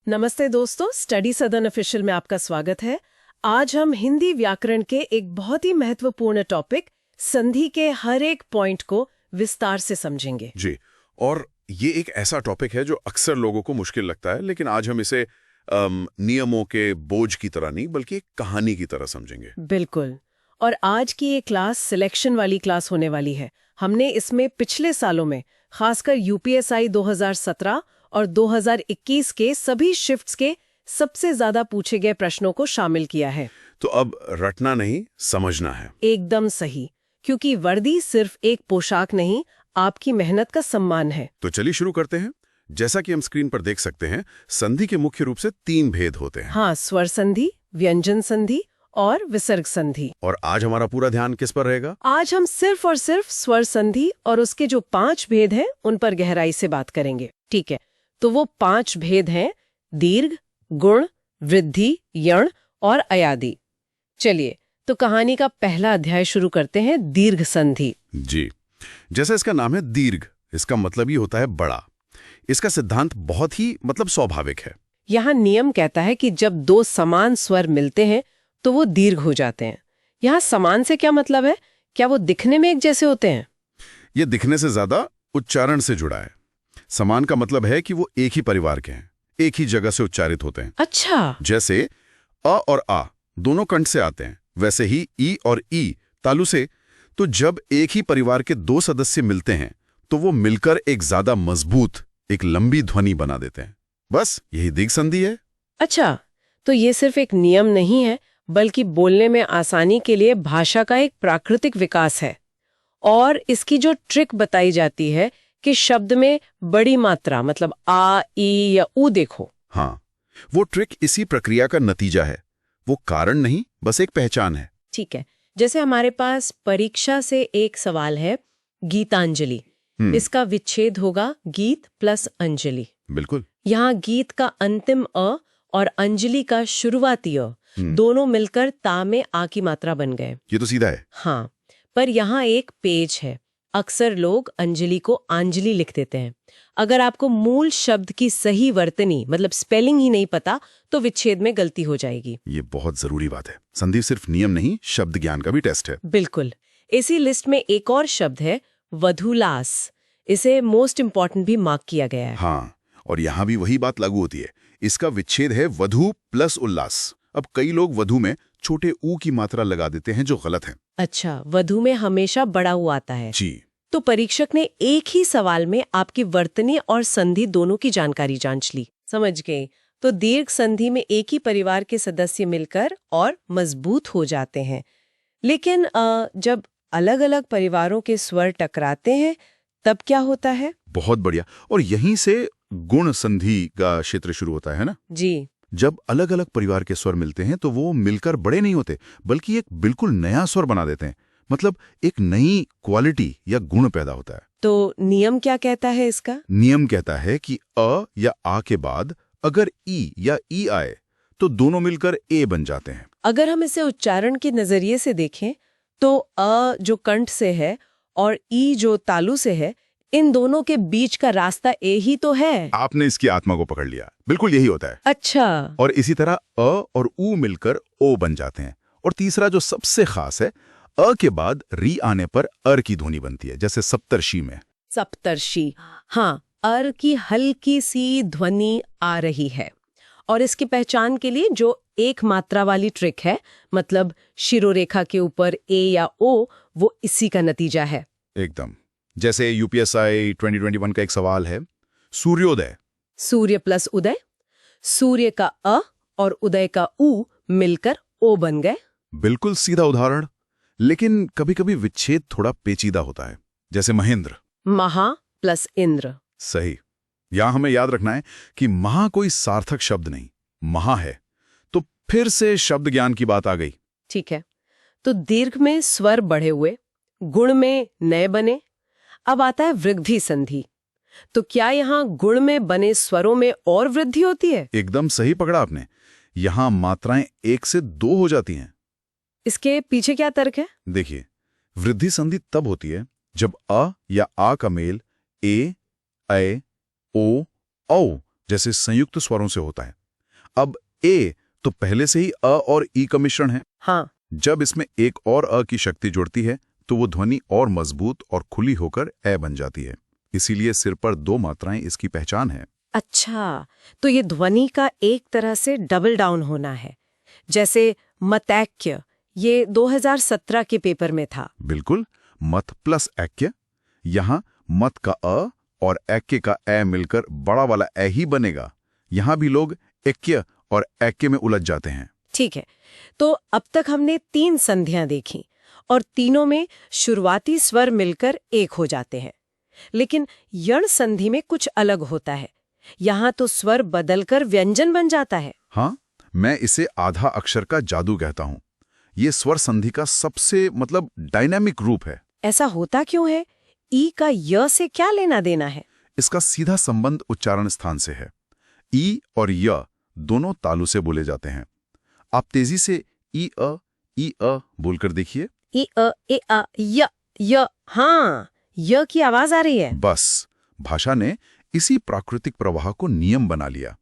नमस्ते दोस्तों, स्टडी सदन ऑफिशियल में आपका स्वागत है। आज हम हिंदी व्याकरण के एक बहुत ही महत्वपूर्ण टॉपिक संधि के हर एक पॉइंट को विस्तार से समझेंगे। जी, और ये एक ऐसा टॉपिक है जो अक्सर लोगों को मुश्किल लगता है, लेकिन आज हम इसे नियमों के बोझ की तरह नहीं बल्कि एक कहानी की तरह समझेंगे। बिल्कुल। और आज की ये क्लास सिलेक्शन वाली क्लास होने वाली है। हमने इसमें पिछले सालों में खासकर यूपीएसआई 2017 और 2021 के सभी शिफ्ट्स के सबसे ज्यादा पूछे गए प्रश्नों को शामिल किया है। तो अब रटना नहीं, समझना है। एकदम सही, क्योंकि वर्दी सिर्फ एक पोशाक नहीं, आपकी मेहनत का सम्मान है। तो चलिए शुरू करते हैं। जैसा कि हम स्क्रीन पर देख सकते हैं, संधि के मुख्य रूप से 3 भेद होते हैं। हाँ, स्वर संधि, व्यंजन संधि और विसर्ग संधि। और आज हमारा पूरा ध्यान किस पर रहेगा? आज हम सिर्फ और सिर्फ स्वर संधि और उसके जो 5 भेद हैं उन पर गहराई से बात करेंगे। ठीक है, तो वो 5 भेद हैं दीर्घ, गुण, वृद्धि, यण और अयादि। चलिए, तो कहानी का पहला अध्याय शुरू करते हैं दीर्घ संधि। जी, जैसा इसका नाम है दीर्घ, इसका मतलब ही होता है बड़ा। इसका सिद्धांत बहुत ही स्वाभाविक है। यहाँ नियम कहता है कि जब 2 समान स्वर मिलते हैं तो वो दीर्घ हो जाते हैं। यहाँ समान से क्या मतलब है? क्या वो दिखने में एक जैसे होते हैं? ये दिखने से ज्यादा उच्चारण से जुड़ा है। समान का मतलब है कि वो एक ही परिवार के हैं, एक ही जगह से उच्चारित होते हैं। अच्छा। जैसे अ और आ दोनों कंठ से आते हैं, वैसे ही ई और ई तालु से। तो जब एक ही परिवार के 2 सदस्य मिलते हैं तो वो मिलकर एक ज्यादा मजबूत, एक लंबी ध्वनि बना देते हैं। बस यही दीर्घ संधि है। अच्छा, तो ये सिर्फ एक नियम नहीं है, बल्कि बोलने में आसानी के लिए भाषा का एक प्राकृतिक विकास है। और इसकी जो ट्रिक बताई जाती है कि शब्द में बड़ी मात्रा मतलब आ, ई या ऊ देखो। हाँ, वो ट्रिक इसी प्रक्रिया का नतीजा है। वो कारण नहीं, बस एक पहचान है। ठीक है, जैसे हमारे पास परीक्षा से एक सवाल है, गीतांजलि। इसका विच्छेद होगा गीत प्लस अंजलि। बिल्कुल। यहाँ गीत का अंतिम अ और अंजलि का शुरुआती अ दोनों मिलकर ता में आ की मात्रा बन गए। ये तो सीधा है। हाँ, पर यहाँ एक पेच है। अक्सर लोग अंजलि को आंजलि लिख देते हैं। अगर आपको मूल शब्द की सही वर्तनी मतलब स्पेलिंग ही नहीं पता तो विच्छेद में गलती हो जाएगी। ये बहुत जरूरी बात है। संधि सिर्फ नियम नहीं, शब्द ज्ञान का भी टेस्ट है। बिल्कुल। इसी लिस्ट में एक और शब्द है वधुलास। इसे मोस्ट इंपॉर्टेंट भी मार्क किया गया है। हाँ, और यहाँ भी वही बात लागू होती है। इसका विच्छेद है वधु प्लस उल्लास। अब कई लोग वधु में छोटे ऊ की मात्रा लगा देते हैं, जो गलत है। अच्छा, वधु में हमेशा बड़ा ऊ आता है। जी। तो परीक्षक ने एक ही सवाल में आपकी वर्तनी और संधि दोनों की जानकारी जांच ली। समझ गए? तो दीर्घ संधि में एक ही परिवार के सदस्य मिलकर और मजबूत हो जाते हैं। लेकिन जब अलग अलग परिवारों के स्वर टकराते हैं तब क्या होता है? बहुत बढ़िया। और यहीं से गुण संधि का क्षेत्र शुरू होता है ना? जी। जब अलग अलग परिवार के स्वर मिलते हैं तो वो मिलकर बड़े नहीं होते, बल्कि एक बिल्कुल नया स्वर बना देते हैं। मतलब एक नई क्वालिटी या गुण पैदा होता है। तो नियम क्या कहता है इसका? नियम कहता है कि अ या आ के बाद अगर ई या ई आए तो दोनों मिलकर ए बन जाते हैं। अगर हम इसे उच्चारण के नजरिए से देखें तो अ जो कंठ से है और ई जो तालु से है, इन दोनों के बीच का रास्ता ए ही तो है। आपने इसकी आत्मा को पकड़ लिया। बिल्कुल यही होता है। अच्छा। और इसी तरह अ और ऊ मिलकर ओ बन जाते हैं। और तीसरा जो सबसे खास है, अ के बाद री आने पर अर की ध्वनि बनती है, जैसे सप्तर्षि में। सप्तर्षि, हाँ, अर की हल्की सी ध्वनि आ रही है। और इसकी पहचान के लिए जो एक मात्रा वाली ट्रिक है, मतलब शिरोरेखा के ऊपर ए या ओ, वो इसी का नतीजा है। एकदम। जैसे यूपीएसआई 2021 का एक सवाल है, सूर्योदय। सूर्य प्लस उदय। सूर्य का अ और उदय का उ मिलकर ओ बन गए। बिल्कुल सीधा उदाहरण। लेकिन कभी कभी विच्छेद थोड़ा पेचीदा होता है, जैसे महेंद्र। महा प्लस इंद्र। सही। यहां हमें याद रखना है कि महा कोई सार्थक शब्द नहीं, महा है। तो फिर से शब्द ज्ञान की बात आ गई। ठीक है, तो दीर्घ में स्वर बढ़े हुए, गुण में नए बने। अब आता है वृद्धि संधि। तो क्या यहाँ गुण में बने स्वरों में और वृद्धि होती है? एकदम सही पकड़ा आपने। यहां मात्राएं 1 से 2 हो जाती हैं। इसके पीछे क्या तर्क है? देखिए, वृद्धि संधि तब होती है जब अ या आ का मेल ए, ऐ, ओ, औ जैसे संयुक्त स्वरों से होता है। अब ए तो पहले से ही अ और ई का मिश्रण है। हाँ, जब इसमें एक और अ की शक्ति जुड़ती है तो वो ध्वनि और मजबूत और खुली होकर ए बन जाती है। इसीलिए सिर पर 2 मात्राएं इसकी पहचान है। अच्छा, तो ये ध्वनि का एक तरह से डबल डाउन होना है। जैसे मतैक्य, ये 2017 के पेपर में था। बिल्कुल, मत प्लस ऐक्य। यहाँ मत का अ और ऐक्य का ए मिलकर बड़ा वाला ए ही बनेगा। यहाँ भी लोग ऐक्य और ऐक्य में उलझ जाते हैं। ठीक है, तो अब तक हमने 3 संधियां देखी और तीनों में शुरुआती स्वर मिलकर एक हो जाते हैं। लेकिन यण संधि में कुछ अलग होता है। यहाँ तो स्वर बदलकर व्यंजन बन जाता है। हाँ, मैं इसे आधा अक्षर का जादू कहता हूँ। ये स्वर संधि का सबसे डायनामिक रूप है। ऐसा होता क्यों है? ई का य से क्या लेना देना है? इसका सीधा संबंध उच्चारण स्थान से है। ई और य दोनों तालु से बोले जाते हैं। आप तेजी से ई अ बोलकर देखिए। ई अ ए आ य। हाँ, य की आवाज आ रही है। बस, भाषा ने इसी प्राकृतिक प्रवाह को नियम बना लिया।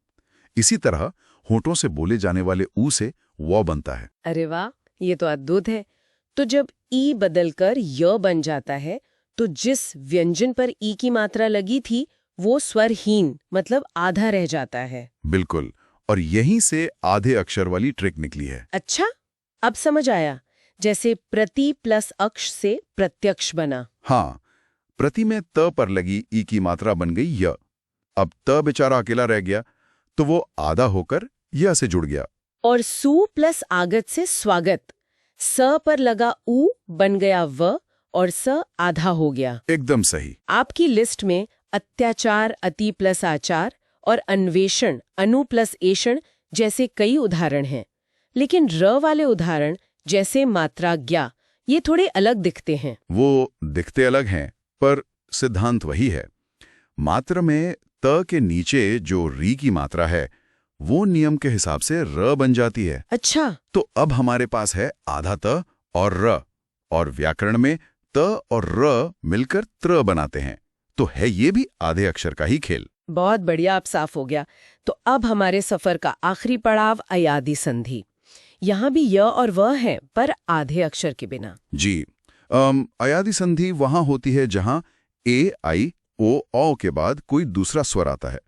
इसी तरह होठों से बोले जाने वाले ऊ से व बनता है। अरे वाह, ये तो अद्भुत है। तो जब ई बदलकर य बन जाता है तो जिस व्यंजन पर ई की मात्रा लगी थी वो स्वरहीन आधा रह जाता है। बिल्कुल, और यहीं से आधे अक्षर वाली ट्रिक निकली है। अच्छा, अब समझ आया। जैसे प्रति प्लस अक्ष से प्रत्यक्ष बना। हाँ, प्रति में त पर लगी ई की मात्रा बन गई य। अब त बेचारा अकेला रह गया तो वो आधा होकर य से जुड़ गया। और सु प्लस आगत से स्वागत। स पर लगा उ बन गया व और स आधा हो गया। एकदम सही। आपकी लिस्ट में अत्याचार, अति प्लस आचार और अन्वेषण, अनु प्लस एषण जैसे कई उदाहरण हैं। लेकिन र वाले उदाहरण जैसे मात्रा ज्ञा, ये थोड़े अलग दिखते हैं। वो दिखते अलग हैं, पर सिद्धांत वही है। मात्र में त के नीचे जो री की मात्रा है वो नियम के हिसाब से र बन जाती है। अच्छा, तो अब हमारे पास है आधा त और र, और व्याकरण में त और र मिलकर त्र बनाते हैं। तो है ये भी आधे अक्षर का ही खेल। बहुत बढ़िया, अब साफ हो गया। तो अब हमारे सफर का आखिरी पड़ाव अयादि संधि। यहाँ भी य और व है, पर आधे अक्षर के बिना। जी, अयादि संधि वहां होती है जहां ए आई ओ औ के बाद कोई दूसरा स्वर आता है।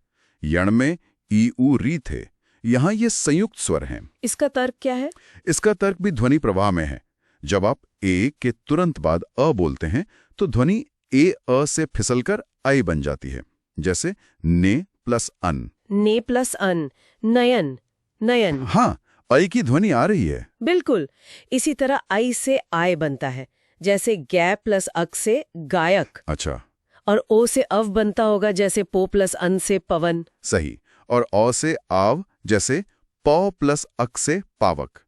यण में ई उ री थे, यहाँ ये संयुक्त स्वर हैं। इसका तर्क क्या है? इसका तर्क भी ध्वनि प्रवाह में है। जब आप ए के तुरंत बाद अ बोलते हैं तो ध्वनि ए अ से फिसलकर आई बन जाती है। जैसे ने प्लस अन। ने प्लस अन, नयन, नयन। हाँ, आई की ध्वनि आ रही है। बिल्कुल। इसी तरह आई से आय बनता है। जैसे गै प्लस अक से गायक। अच्छा, और ओ से अव बनता होगा, जैसे पो प्लस अन से पवन। सही। और औ से आव, जैसे प प्लस अक से पावक।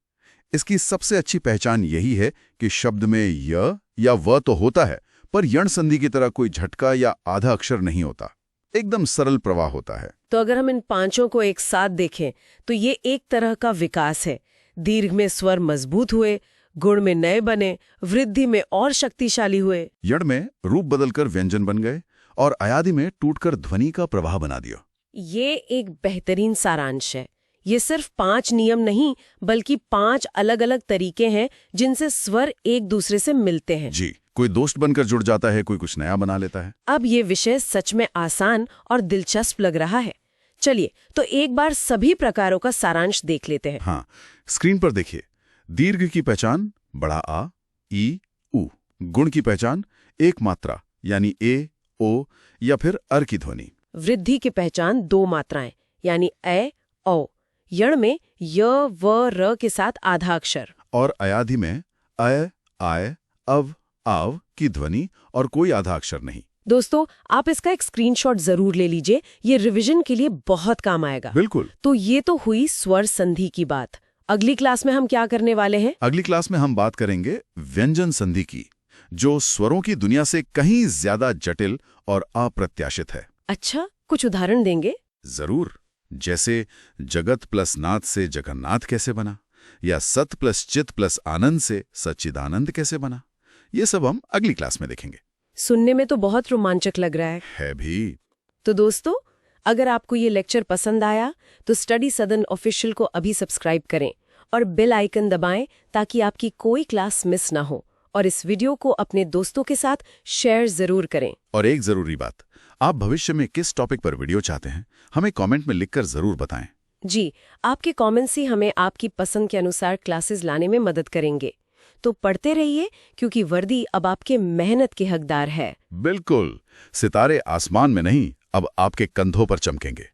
इसकी सबसे अच्छी पहचान यही है कि शब्द में य या व तो होता है, पर यण संधि की तरह कोई झटका या आधा अक्षर नहीं होता। एकदम सरल प्रवाह होता है। तो अगर हम इन पांचों को एक साथ देखें तो ये एक तरह का विकास है। दीर्घ में स्वर मजबूत हुए, गुण में नए बने, वृद्धि में और शक्तिशाली हुए। यण में रूप बदलकर व्यंजन बन गए और अयादि में टूटकर ध्वनि का प्रवाह बना दिया। ये एक बेहतरीन सारांश है। ये सिर्फ 5 नियम नहीं, बल्कि 5 अलग अलग तरीके हैं जिनसे स्वर एक दूसरे से मिलते हैं। जी, कोई दोस्त बनकर जुड़ जाता है, कोई कुछ नया बना लेता है। अब ये विषय सच में आसान और दिलचस्प लग रहा है। चलिए, तो एक बार सभी प्रकारों का सारांश देख लेते हैं। हाँ, स्क्रीन पर देखिए। दीर्घ की पहचान बड़ा आ, ई, उ। गुण की पहचान एक मात्रा यानी ए, ओ या फिर अर की ध्वनि। वृद्धि की पहचान 2 मात्राएं यानी ए, औ। यण में य, व, र के साथ आधा अक्षर। और अयादि में अय, आय, अव, आव की ध्वनि और कोई आधा अक्षर नहीं। दोस्तों, आप इसका एक स्क्रीनशॉट जरूर ले लीजिए, ये रिवीजन के लिए बहुत काम आएगा। बिल्कुल। तो ये तो हुई स्वर संधि की बात। अगली क्लास में हम क्या करने वाले हैं? अगली क्लास में हम बात करेंगे व्यंजन संधि की, जो स्वरों की दुनिया से कहीं ज्यादा जटिल और अप्रत्याशित है। अच्छा, कुछ उदाहरण देंगे? जरूर। जैसे जगत प्लस नाथ से जगन्नाथ कैसे बना, या सत प्लस चित प्लस आनंद से सच्चिदानंद कैसे बना, ये सब हम अगली क्लास में देखेंगे। सुनने में तो बहुत रोमांचक लग रहा है। है भी। तो दोस्तों, अगर आपको ये लेक्चर पसंद आया तो स्टडी सदन ऑफिशियल को अभी सब्सक्राइब करें और बेल आइकन दबाएं ताकि आपकी कोई क्लास मिस ना हो। और इस वीडियो को अपने दोस्तों के साथ शेयर जरूर करें। और एक जरूरी बात, आप भविष्य में किस टॉपिक पर वीडियो चाहते हैं हमें कमेंट में लिखकर जरूर बताएं। जी, आपके कमेंट्स ही हमें आपकी पसंद के अनुसार क्लासेस लाने में मदद करेंगे। तो पढ़ते रहिए, क्योंकि वर्दी अब आपके मेहनत के हकदार है। बिल्कुल, सितारे आसमान में नहीं, अब आपके कंधों पर चमकेंगे।